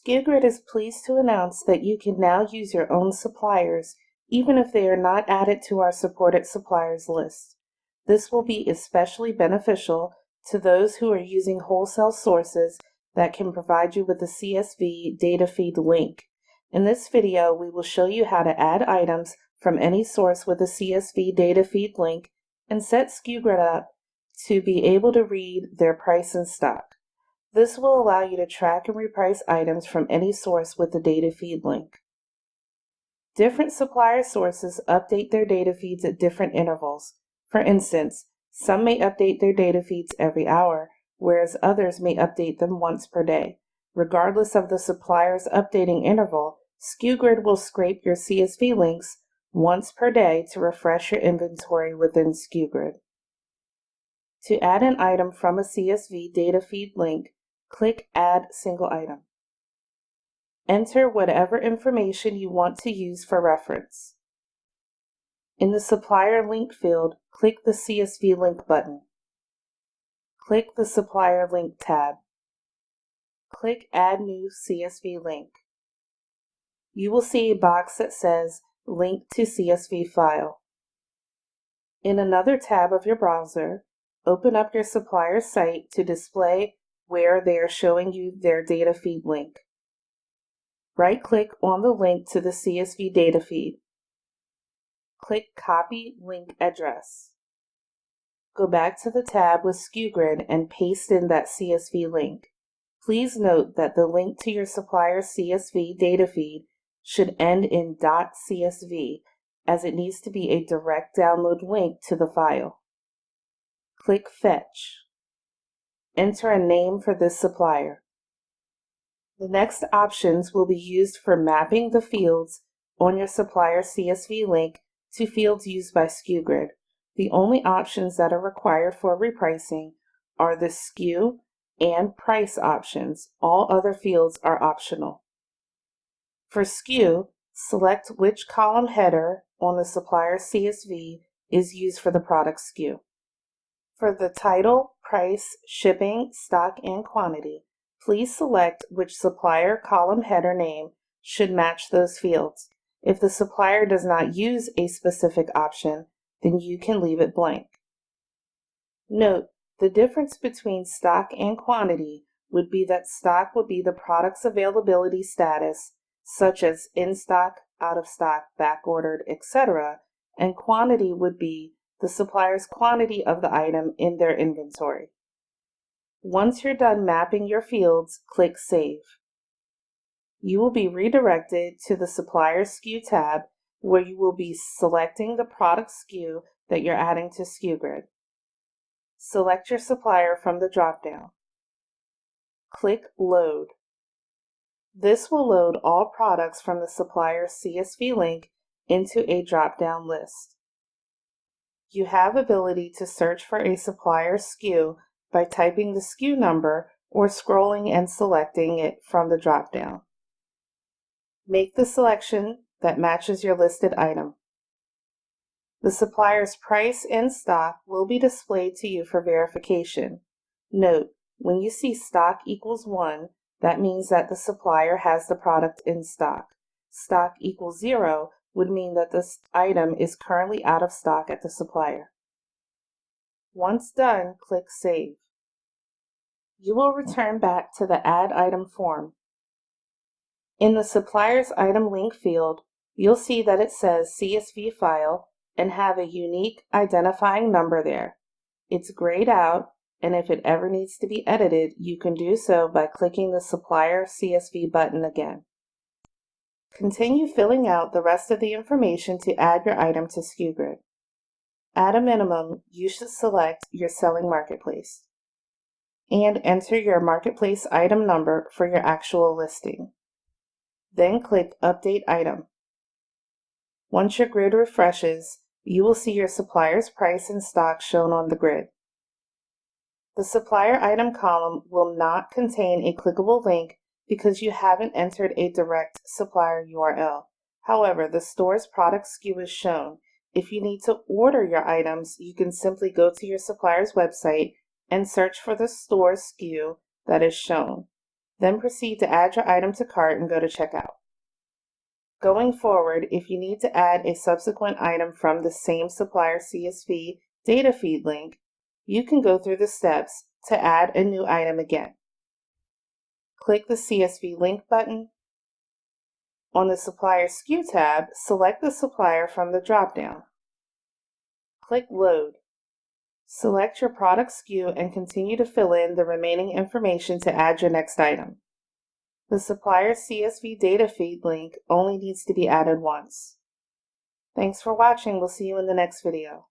Sku Grid is pleased to announce that you can now use your own suppliers, even if they are not added to our supported suppliers list. This will be especially beneficial to those who are using wholesale sources that can provide you with a CSV data feed link. In this video, we will show you how to add items from any source with a CSV data feed link and set Sku Grid up to be able to read their price and stock. This will allow you to track and reprice items from any source with the data feed link. Different supplier sources update their data feeds at different intervals. For instance, some may update their data feeds every hour, whereas others may update them once per day. Regardless of the supplier's updating interval, Sku Grid will scrape your CSV links once per day to refresh your inventory within Sku Grid. To add an item from a CSV data feed link, click Add Single Item. Enter whatever information you want to use for reference. In the Supplier Link field, click the CSV Link button. Click the Supplier Link tab. Click Add New CSV Link. You will see a box that says Link to CSV File. In another tab of your browser, open up your supplier's site to display where they are showing you their data feed link. Right-click on the link to the CSV data feed. Click Copy Link Address. Go back to the tab with Sku Grid and paste in that CSV link. Please note that the link to your supplier's CSV data feed should end in .csv, as it needs to be a direct download link to the file. Click Fetch. Enter a name for this supplier. The next options will be used for mapping the fields on your supplier's CSV link to fields used by Sku Grid. The only options that are required for repricing are the SKU and price options. All other fields are optional. For SKU, select which column header on the supplier's CSV is used for the product SKU. For the title, price, shipping, stock, and quantity, please select which supplier column header name should match those fields. If the supplier does not use a specific option, then you can leave it blank. Note, the difference between stock and quantity would be that stock would be the product's availability status, such as in stock, out of stock, back ordered, etc., and quantity would be the supplier's quantity of the item in their inventory. Once you're done mapping your fields, click Save. You will be redirected to the Supplier SKU tab, where you will be selecting the product SKU that you're adding to Sku Grid. Select your supplier from the drop-down. Click Load. This will load all products from the supplier's CSV link into a drop-down list. You have ability to search for a supplier SKU by typing the SKU number or scrolling and selecting it from the drop-down. Make the selection that matches your listed item. The supplier's price and stock will be displayed to you for verification. Note, when you see stock equals 1, that means that the supplier has the product in stock. Stock equals 0 would mean that this item is currently out of stock at the supplier. Once done, click Save. You will return back to the Add Item form. In the Supplier's Item Link field, you'll see that it says CSV File and have a unique identifying number there. It's grayed out, and if it ever needs to be edited, you can do so by clicking the Supplier CSV button again. Continue filling out the rest of the information to add your item to Sku Grid. At a minimum, you should select your selling marketplace and enter your marketplace item number for your actual listing. Then click Update Item. Once your grid refreshes, you will see your supplier's price and stock shown on the grid. The supplier item column will not contain a clickable link because you haven't entered a direct supplier URL. However, the store's product SKU is shown. If you need to order your items, you can simply go to your supplier's website and search for the store SKU that is shown. Then proceed to add your item to cart and go to checkout. Going forward, if you need to add a subsequent item from the same supplier CSV data feed link, you can go through the steps to add a new item again. Click the CSV link button. On the Supplier SKU tab, select the supplier from the drop-down. Click Load. Select your product SKU and continue to fill in the remaining information to add your next item. The supplier CSV data feed link only needs to be added once. Thanks for watching. We'll see you in the next video.